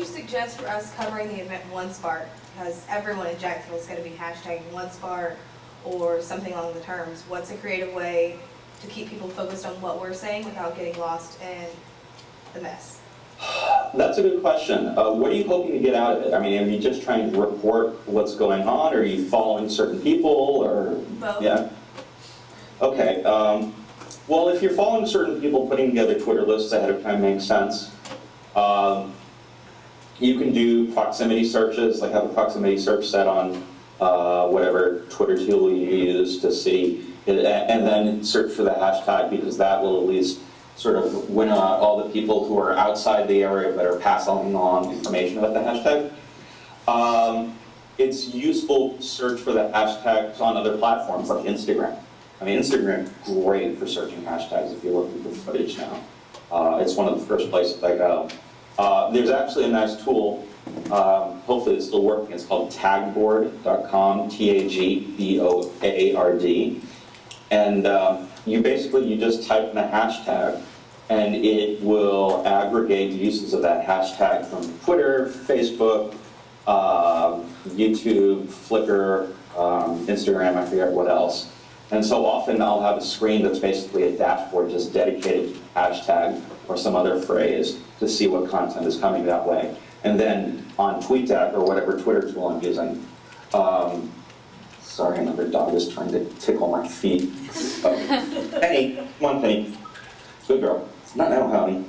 you suggest for us covering the event One Spark? Because everyone in Jacksonville is going to be hashtagging One Spark or something along the terms. What's a creative way to keep people focused on what we're saying without getting lost in the mess? That's a good question. What are you hoping to get out of it? I mean, are you just trying to report what's going on? Or are you following certain people? Or Both. Yeah. Okay. Well, if you're following certain people, putting together Twitter lists ahead of time makes sense. You can do proximity searches, like have a proximity search set on whatever Twitter tool you use to see, and then search for the hashtag, because that will at least sort of win out all the people who are outside the area but are passing along information about the hashtag. It's useful to search for the hashtags on other platforms like Instagram. I mean, Instagram is great for searching hashtags if you're looking for footage now. It's one of the first places I go. There's actually a nice tool, hopefully it's still working, it's called tagboard.com, Tagboard. And you just type in a hashtag, and it will aggregate uses of that hashtag from Twitter, Facebook, YouTube, Flickr, Instagram, I forget what else. And so often I'll have a screen that's basically a dashboard just dedicated to hashtag or some other phrase to see what content is coming that way. And then on TweetDeck or whatever Twitter tool I'm using, sorry, another dog is trying to tickle my feet. Oh. Penny, come on, Penny. Good girl. Not now, honey.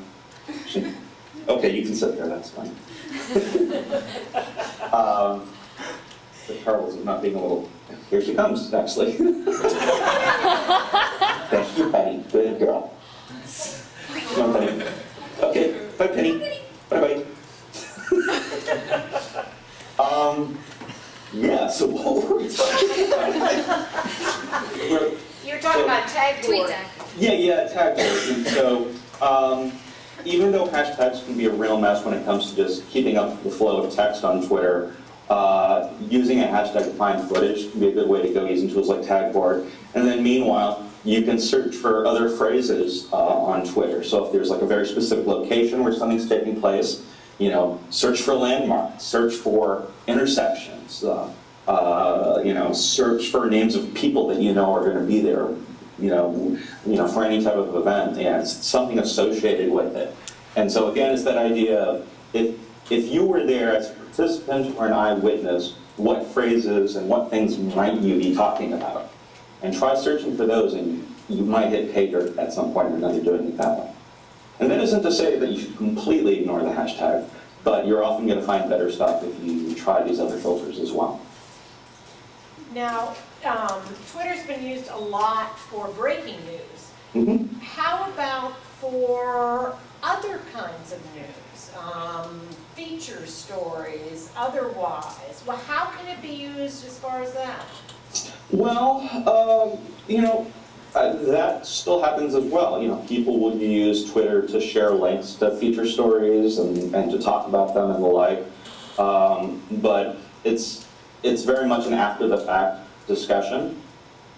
Okay, you can sit there, that's fine. The Carlos is not being a little... Here she comes, actually. Thank you, Penny. Good girl. Come on, Penny. Okay, bye, Penny. Bye-bye. Yeah, so what were we talking about? You're talking about Tagboard. Yeah, Tagboard. And so, even though hashtags can be a real mess when it comes to just keeping up the flow of text on Twitter, using a hashtag to find footage can be a good way to go using tools like Tagboard. And then meanwhile, you can search for other phrases on Twitter. So if there's like a very specific location where something's taking place, search for landmarks, search for intersections, search for names of people that are going to be there, for any type of event. Yeah, it's something associated with it. And so again, it's that idea of if you were there as a participant or an eyewitness, what phrases and what things might you be talking about? And try searching for those, and you might hit pay dirt at some point or another doing it that way. And that isn't to say that you should completely ignore the hashtag, but you're often going to find better stuff if you try these other filters as well. Now, Twitter's been used a lot for breaking news. Mm-hmm. How about for other kinds of news? Feature stories, otherwise? Well, how can it be used as far as that? Well, that still happens as well. People will use Twitter to share links to feature stories and to talk about them and the like. But it's very much an after-the-fact discussion.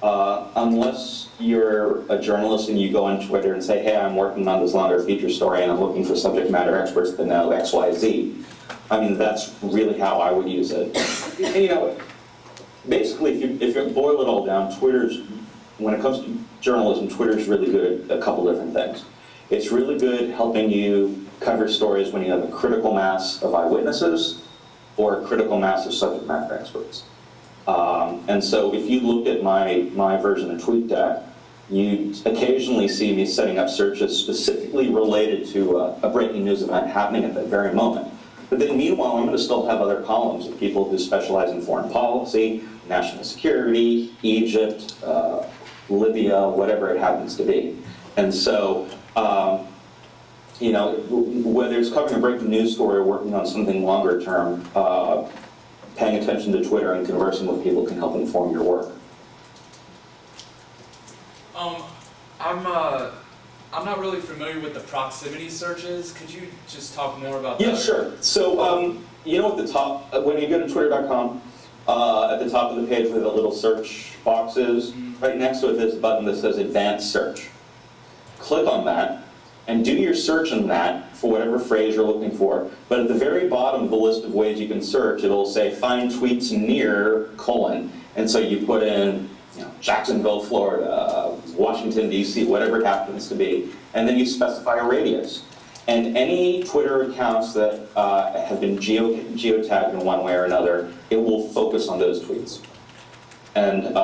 Unless you're a journalist and you go on Twitter and say, hey, I'm working on this longer feature story and I'm looking for subject matter experts that know X, Y, Z. I mean, that's really how I would use it. And, basically, if you boil it all down, when it comes to journalism, Twitter's really good at a couple different things. It's really good helping you cover stories when you have a critical mass of eyewitnesses or a critical mass of subject matter experts. And so if you look at my version of TweetDeck, you occasionally see me setting up searches specifically related to a breaking news event happening at that very moment. But then meanwhile, I'm going to still have other columns of people who specialize in foreign policy, national security, Egypt, Libya, whatever it happens to be. And so, whether it's covering a breaking news story or working on something longer term, paying attention to Twitter and conversing with people can help inform your work. I'm not really familiar with the proximity searches. Could you just talk more about that? Yeah, sure. So, at the top, when you go to twitter.com, at the top of the page where the little search box is, right next to it there's a button that says Advanced Search. Click on that, and do your search in that for whatever phrase you're looking for. But at the very bottom of the list of ways you can search, it'll say find tweets near : and so you put in, Jacksonville, Florida, Washington, D.C., whatever it happens to be, and then you specify a radius. And any Twitter accounts that have been geotagged in one way or another, it will focus on those tweets. And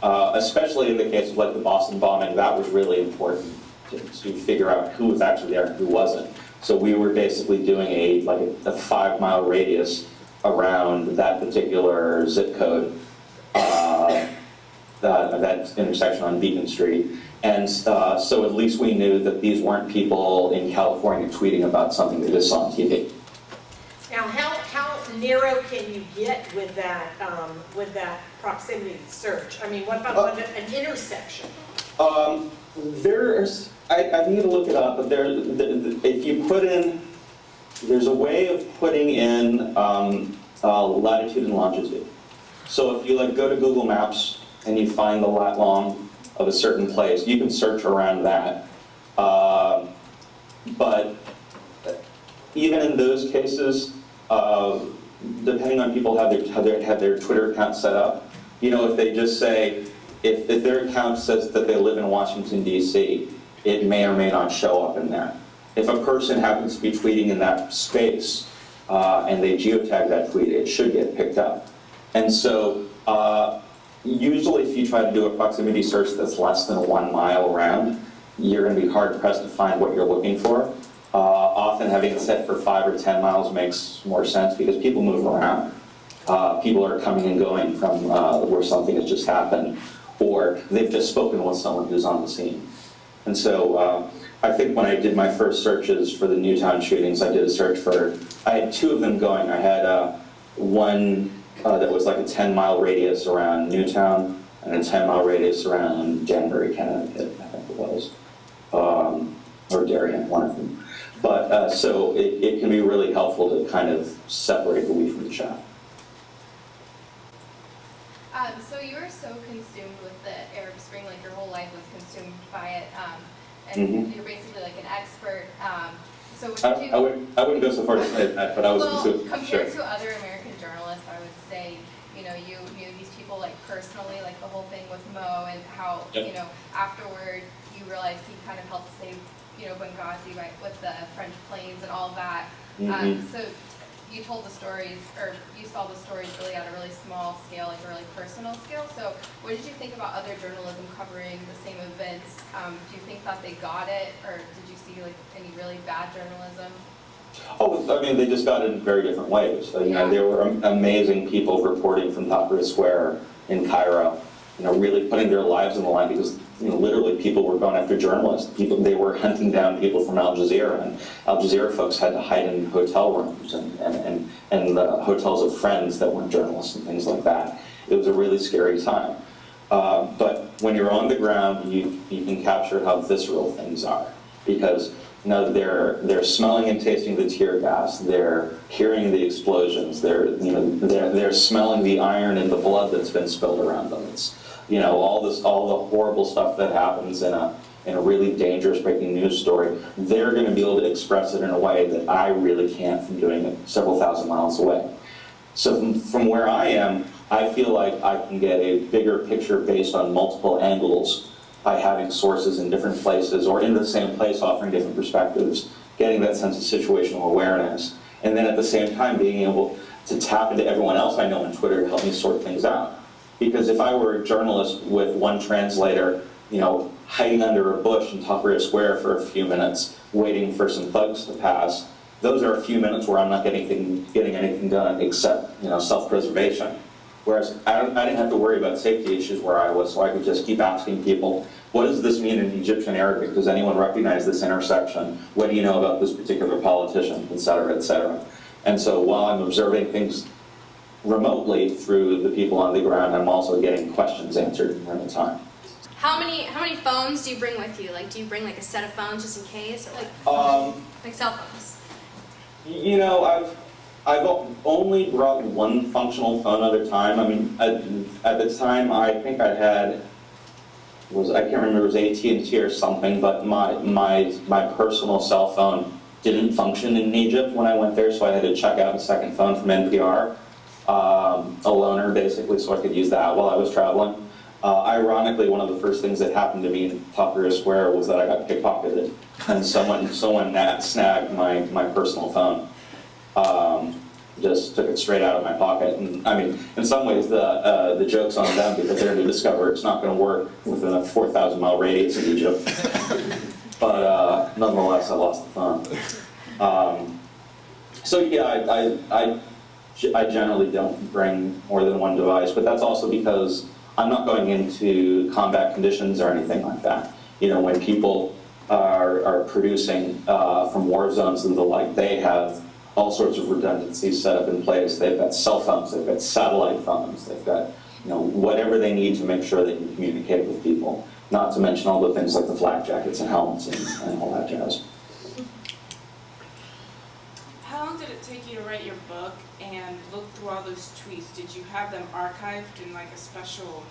especially in the case of like the Boston bombing, that was really important to figure out who was actually there and who wasn't. So we were basically doing a 5-mile radius around that particular zip code, that intersection on Beacon Street. And so at least we knew that these weren't people in California tweeting about something they just saw on TV. Now, how narrow can you get with that proximity search? I mean, what about an intersection? I need to look it up, but if you put in, there's a way of putting in latitude and longitude. So if you go to Google Maps and you find the lat long of a certain place, you can search around that. But even in those cases, depending on people how their Twitter account set up, if they just say, if their account says that they live in Washington, D.C., it may or may not show up in there. If a person happens to be tweeting in that space and they geotag that tweet, it should get picked up. And so usually if you try to do a proximity search that's less than 1 mile around, you're going to be hard-pressed to find what you're looking for. Often having it set for 5 or 10 miles makes more sense because people move around. People are coming and going from where something has just happened, or they've just spoken with someone who's on the scene. And so I think when I did my first searches for the Newtown shootings, I did a search I had 2 of them going. I had one that was like a 10-mile radius around Newtown and a 10-mile radius around Danbury, Connecticut, I think it was, or Darien, one of them. But so it can be really helpful to kind of separate the wheat from the chaff. So you were so consumed with the Arab Spring, like your whole life was consumed by it, and you're basically like an expert. So would you? I wouldn't go so far to say that, but I was consumed. Compared to other American journalists, I would say, you knew these people like personally, like the whole thing with Mo, and how afterward you realized he kind of helped save Benghazi with the French planes and all of that. So you told the stories, or you saw the stories really at a really small scale, like a really personal scale. So what did you think about other journalism covering the same events? Do you think that they got it, or did you see like any really bad journalism? Oh, I mean, they just got it in very different ways. There were amazing people reporting from Tahrir Square in Cairo, really putting their lives on the line because literally people were going after journalists. They were hunting down people from Al Jazeera, and Al Jazeera folks had to hide in hotel rooms and the hotels of friends that weren't journalists and things like that. It was a really scary time. But when you're on the ground, you can capture how visceral things are, because they're smelling and tasting the tear gas, they're hearing the explosions, they're smelling the iron and the blood that's been spilled around them. It's all the horrible stuff that happens in a really dangerous breaking news story. They're going to be able to express it in a way that I really can't from doing it several thousand miles away. So from where I am, I feel like I can get a bigger picture based on multiple angles by having sources in different places or in the same place offering different perspectives, getting that sense of situational awareness, and then at the same time being able to tap into everyone else I know on Twitter to help me sort things out. Because if I were a journalist with one translator, hiding under a bush in Tahrir Square for a few minutes, waiting for some thugs to pass, those are a few minutes where I'm not getting anything done except, self-preservation. Whereas I didn't have to worry about safety issues where I was, so I could just keep asking people, what does this mean in Egyptian Arabic? Does anyone recognize this intersection? What do you know about this particular politician, et cetera, et cetera. And so while I'm observing things remotely through the people on the ground, I'm also getting questions answered in real time. How many phones do you bring with you? Like, do you bring like a set of phones just in case, or like cell phones? I've only brought one functional phone at a time. I mean, at the time, I think I had I can't remember, it was AT&T or something, but my personal cell phone didn't function in Egypt when I went there, so I had to check out a second phone from NPR, a loaner basically, so I could use that while I was traveling. Ironically, one of the first things that happened to me in Tahrir Square was that I got pickpocketed, and someone snagged my personal phone. Just took it straight out of my pocket. And I mean, in some ways, the joke's on them because they're going to discover it's not going to work within a 4,000-mile radius of Egypt. But nonetheless, I lost the phone. So yeah, I generally don't bring more than one device, but that's also because I'm not going into combat conditions or anything like that. You know, when people are producing from war zones and the like, they have all sorts of redundancies set up in place. They've got cell phones, they've got satellite phones, they've got, you know, whatever they need to make sure they can communicate with people. Not to mention all the things like the flak jackets and helmets and all that jazz. How long did it take you to write your book and look through all those tweets? Did you have them archived in like a special?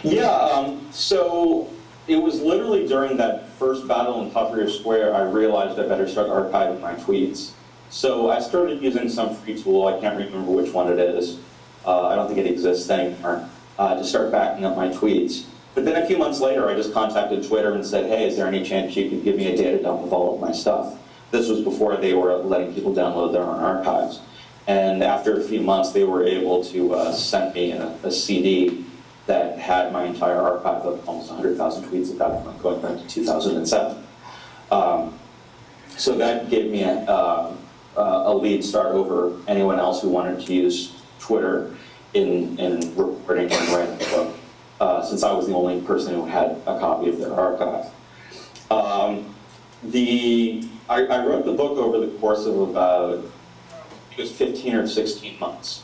Yeah, so it was literally during that first battle in Tahrir Square I realized I better start archiving my tweets. So I started using some free tool, I can't remember which one it is, I don't think it exists anymore, to start backing up my tweets. But then a few months later I just contacted Twitter and said, hey, is there any chance you could give me a data dump of all of my stuff? This was before they were letting people download their own archives. And after a few months they were able to send me a CD that had my entire archive of almost 100,000 tweets at that point, going back to 2007. So that gave me a lead start over anyone else who wanted to use Twitter in reporting and writing the book, since I was the only person who had a copy of their archive. I wrote the book over the course of about, it was 15 or 16 months.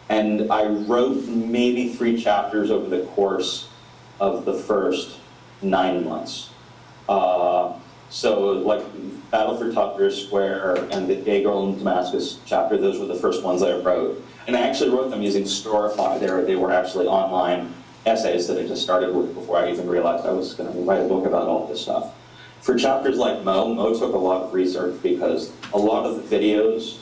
And I wrote maybe 3 chapters over the course of the first 9 months. So like Battle for Tahrir Square and the Gay Girl in Damascus chapter, those were the first ones I wrote. And I actually wrote them using Storify. They were actually online essays that I just started with before I even realized I was going to write a book about all this stuff. For chapters like Mo took a lot of research because a lot of the videos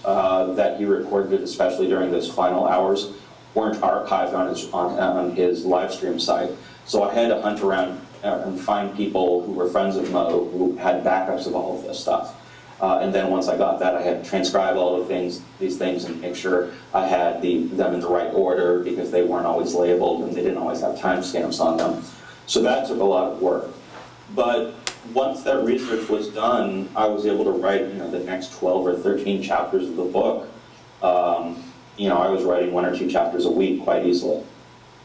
that he recorded, especially during those final hours, weren't archived on his live stream site. So I had to hunt around and find people who were friends of Mo who had backups of all of this stuff. And then once I got that, I had to transcribe all of these things and make sure I had them in the right order because they weren't always labeled and they didn't always have timestamps on them. So that took a lot of work. But once that research was done, I was able to write, the next 12 or 13 chapters of the book. I was writing 1 or 2 chapters a week quite easily.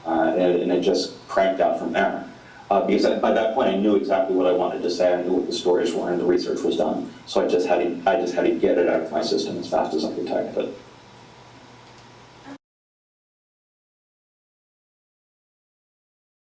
And it just cranked out from there. Because by that point I knew exactly what I wanted to say, I knew what the stories were, and the research was done. So I just had to get it out of my system as fast as I could type it.